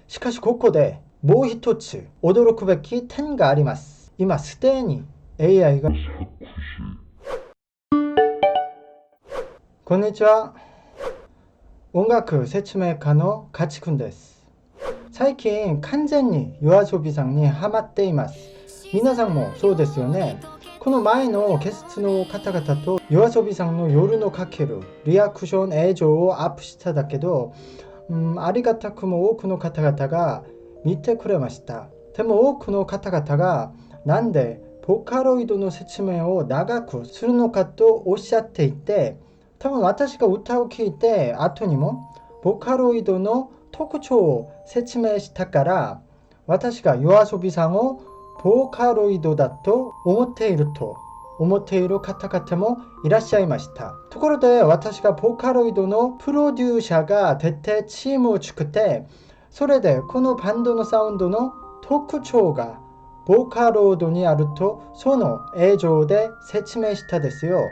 しかしここでもう一つ驚くべき点があります。今すでに AI がこんにちは。音楽説明家のガチ君です。最近完全にYOASOBIさんにハマっています。皆さんもそうですよね。この前のゲストの方々とYOASOBIさんの夜のかけるリアクション映像をアップしただけど、ありがたくも多くの方々が見てくれました。でも多くの方々がなんでボーカロイドの説明を長くするのかとおっしゃっていて、多分私が歌を聴いて後にもボーカロイドの特徴を説明したから、私がYOASOBIさんをボーカロイドだと思っている方々もいらっしゃいました。ところで私がボーカロイドのプロデューサーが出てチームを作って、それでこのバンドのサウンドの特徴がボーカロイドにあるとその映像で説明したですよ。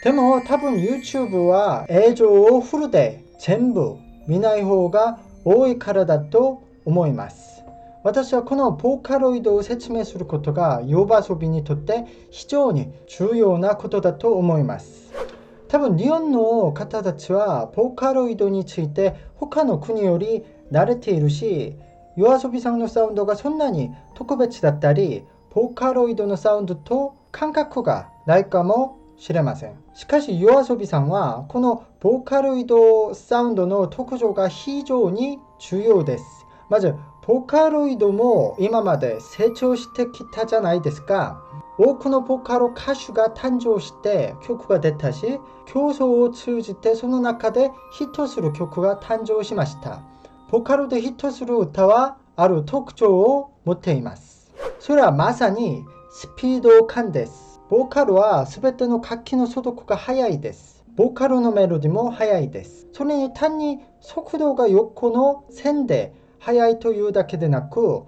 でも多分 YouTube は映像をフルで全部見ない方が多いからだと思います。私はこのボーカロイドを説明することがYOASOBIにとって非常に重要なことだと思います。多分日本の方たちはボーカロイドについて他の国より慣れているし、YOASOBIさんのサウンドがそんなに特別だったり、ボーカロイドのサウンドと感覚がないかもしれません。しかしYOASOBIさんはこのボーカロイドサウンドの特徴が非常に重要です。まずボーカロイドも今まで成長してきたじゃないですか。多くのボカロ歌手が誕生して曲が出たし、競争を通じてその中でヒットする曲が誕生しました。ボカロでヒットする歌はある特徴を持っています。それはまさにスピード感です。ボーカルは全ての楽器の速度が速いです。ボーカルのメロディも速いです。それに単に速度が横の線で速いというだけでなく、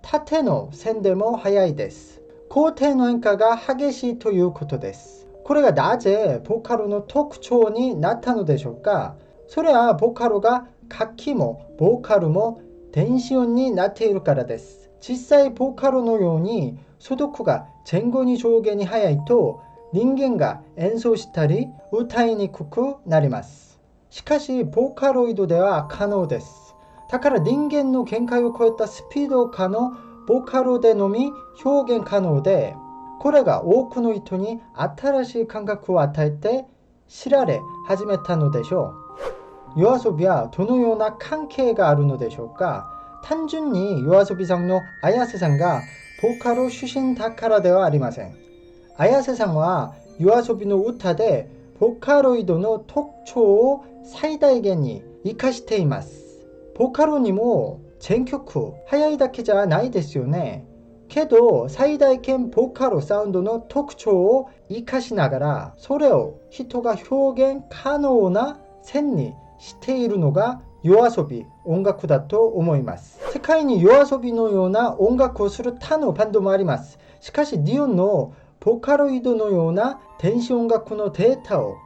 縦の線でも速いです。工程の変化が激しいということです。これがなぜボカロの特徴になったのでしょうか。それはボカロが楽器もボーカルも電子音になっているからです。実際ボカロのように速度が前後に上下に速いと人間が演奏したり歌いにくくなります。しかしボーカロイドでは可能です。だから人間の限界を超えたスピード感のボカロでのみ表現可能で、これが多くの人に新しい感覚を与えて知られ始めたのでしょう。YOASOBIはどのような関係があるのでしょうか。単純にYOASOBIさんの綾瀬さんがボカロ出身だからではありません。綾瀬さんはYOASOBIの歌でボカロイドの特徴を最大限に活かしています。ボカロにも全曲速いだけじゃないですよね。けど最大限ボカロサウンドの特徴を活かしながら、それを人が表現可能な線にしているのがYOASOBI音楽だと思います。世界にYOASOBIのような音楽をする他のバンドもあります。しかし日本のボカロイドのような電子音楽のデータを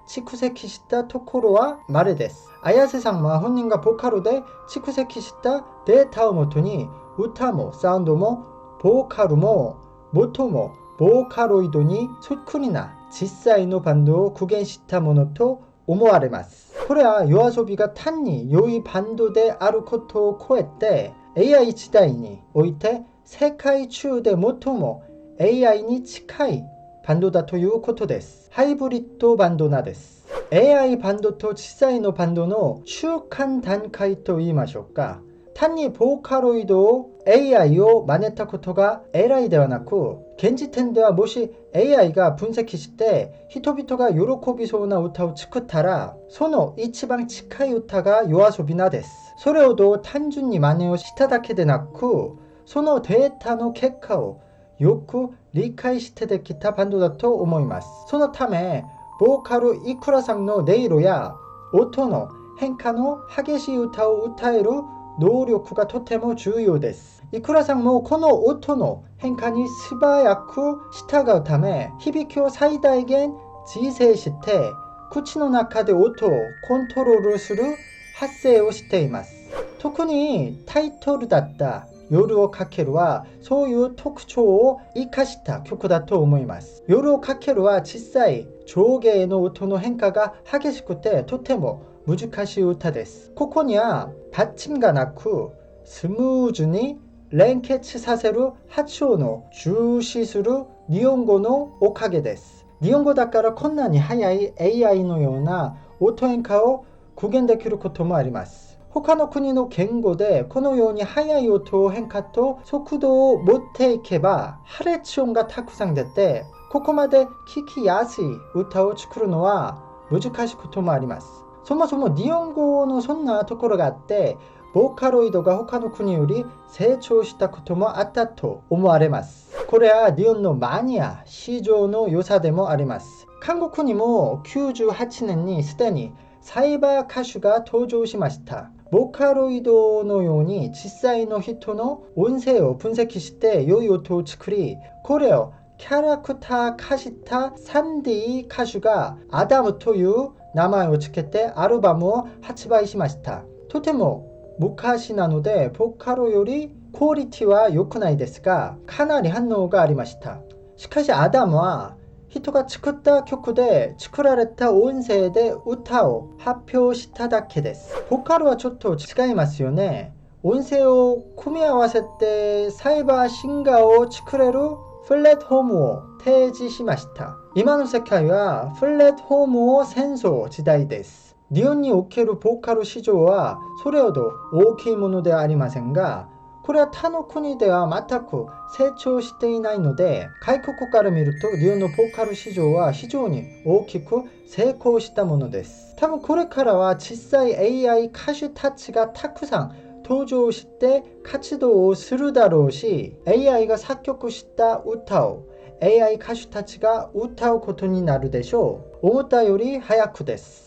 蓄積したところは稀です。綾瀬さんは本人がボカロで蓄積したデータをもとに歌もサウンドもボーカルも元もボーカロイドにそっくりな実際のバンドを復元したものと思われます。これはYOASOBIが単に良いバンドであることを超えて AI 時代において世界中で最も AI に近いバンドだということです。ハイブリッドバンドなです。AI バンドと実際のバンドの中間段階と言いましょうか。単にボーカロイドを AI を真似たことが偉いではなく、現時点ではもし AI が分析して人々が喜びそうな歌を作ったら、その一番近い歌がYOASOBIなです。それを単純に真似をしただけでなく、そのデータの結果をよく理解してできたバンドだと思います。そのためボーカルイクラさんの音色や音の変化の激しい歌を歌える能力がとても重要です。イクラさんもこの音の変化に素早く従うため、響きを最大限自制して口の中で音をコントロールする発声をしています。特にタイトルだった夜をかけるはそういう特徴を生かした曲だと思います。夜をかけるは実際上下への音の変化が激しくてとても難しい歌です。ここには받침가なくスムーズに連結させる発音を重視する日本語のおかげです。日本語だからこんなに速い AI のような音変化を具現できることもあります。他の国の言語でこのように速い音変化と速度を持っていけば破裂音がたくさん出てここまで聞きやすい歌を作るのは難しいこともあります。そもそも日本語のそんなところがあってボーカロイドが他の国より成長したこともあったと思われます。これは日本のマニア市場の良さでもあります。韓国にも98年にすでにサイバー歌手が登場しました。ボーカロイドのように実際の人の音声を分析して良い音を作りこれをキャラクター化した 3D 歌手がアダムという名前をつけてアルバムを発売しました。とても昔なのでボカロよりクオリティは良くないですがかなり反応がありました。しかしアダムは人が作った曲で作られた音声で歌を発表しただけです。ボカロはちょっと違いますよね。音声を組み合わせてサイバーシンガーを作れるプラットフォームを提示しました。今の世界はプラットフォームを戦争時代です。日本におけるボーカル市場はそれほど大きいものではありませんがこれは他の国では全く成長していないので外国から見ると日本のボーカル市場は非常に大きく成功したものです。多分これからは実際 AI 歌手たちがたくさん登場して活動をするだろうし AI が作曲した歌を AI 歌手たちが歌うことになるでしょう。思ったより早くです。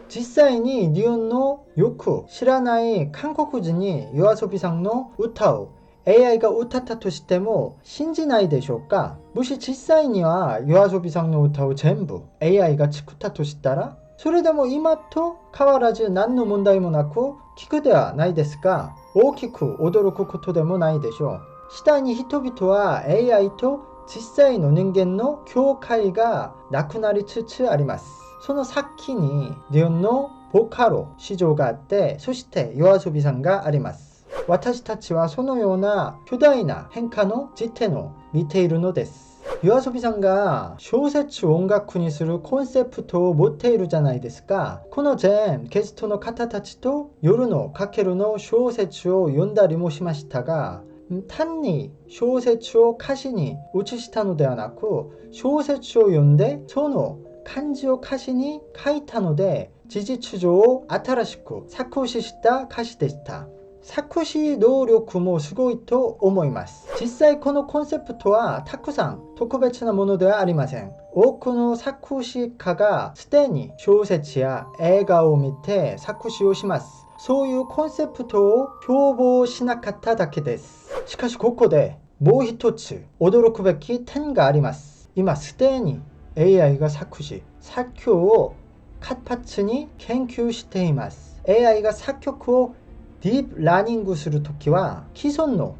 実際に日本のよく知らない韓国人にYOASOBIさんの歌を AI が歌ったとしても信じないでしょうか。もし実際にはYOASOBIさんの歌を全部 AI が作ったとしたらそれでも今と変わらず何の問題もなく聞くではないですが大きく驚くことでもないでしょう。次第に人々は AI と実際の人間の境界がなくなりつつあります。その先に日本のボカロ市場があってそしてYOASOBIさんがあります。私たちはそのような巨大な変化の実験を見ているのです。YOASOBIさんが小説を音楽にするコンセプトを持っているじゃないですか。この前ゲストの方たちと夜のかけるの小説を読んだりもしましたが単に小説を歌詞に移したのではなく小説を読んでその漢字を歌詞に書いたので事実上新しく作詞した歌詞でした。作詞能力もすごいと思います。実際このコンセプトはたくさん特別なものではありません。多くの作詞家がすでに小説や映画を見て作詞をします。そういうコンセプトを標榜しなかっただけです。しかしここでもう一つ驚くべき点があります。今すでにAI が作詞、作曲を活発に研究しています。AI が作曲をディープラーニングするときは既存の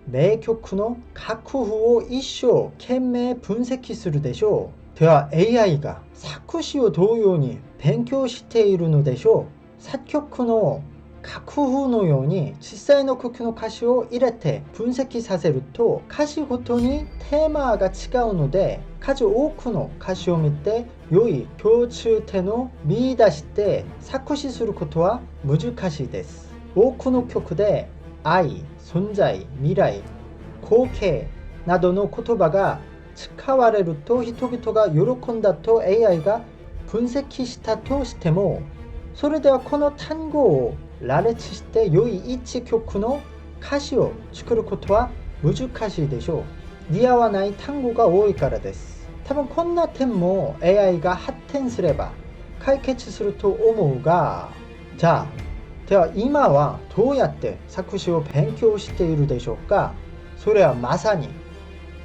名曲の楽譜を一生懸命分析するでしょう。では AI が作詞を同様に勉強しているのでしょう。作曲の楽譜のように実際の曲の歌詞を入れて分析させると歌詞ごとにテーマが違うので数多くの歌詞を見て良い共通点を見出して作詞することは難しいです。多くの曲で愛、存在、未来、光景などの言葉が使われると人々が喜んだと AI が分析したとしてもそれではこの単語を羅列して良い一曲の歌詞を作ることは難しいでしょう。似合わない単語が多いからです。多分こんな点も AI が発展すれば解決すると思うがじゃあでは今はどうやって作詞を勉強しているでしょうか。それはまさに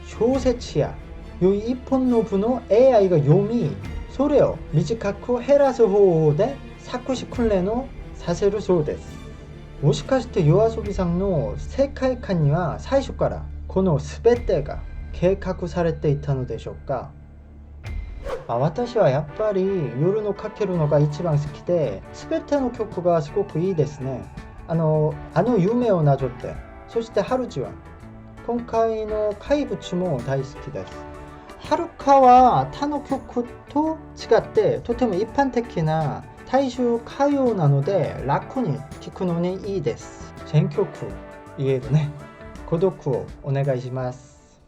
小説や良い一本の文を AI が読みそれを短く減らす方法で作詞訓練をさせるそうです。もしかしてYOASOBIさんの世界観には最初からこの全てが計画されていたのでしょうか。私はやっぱり夜のかけるのが一番好きで、全ての曲がすごくいいですね。夢をなぞって、そして春じわ、今回の怪物も大好きです。はるかは他の曲と違ってとても一般的な大衆歌謡なので楽に聴くのにいいです。全曲言えるね。購読をお願いします。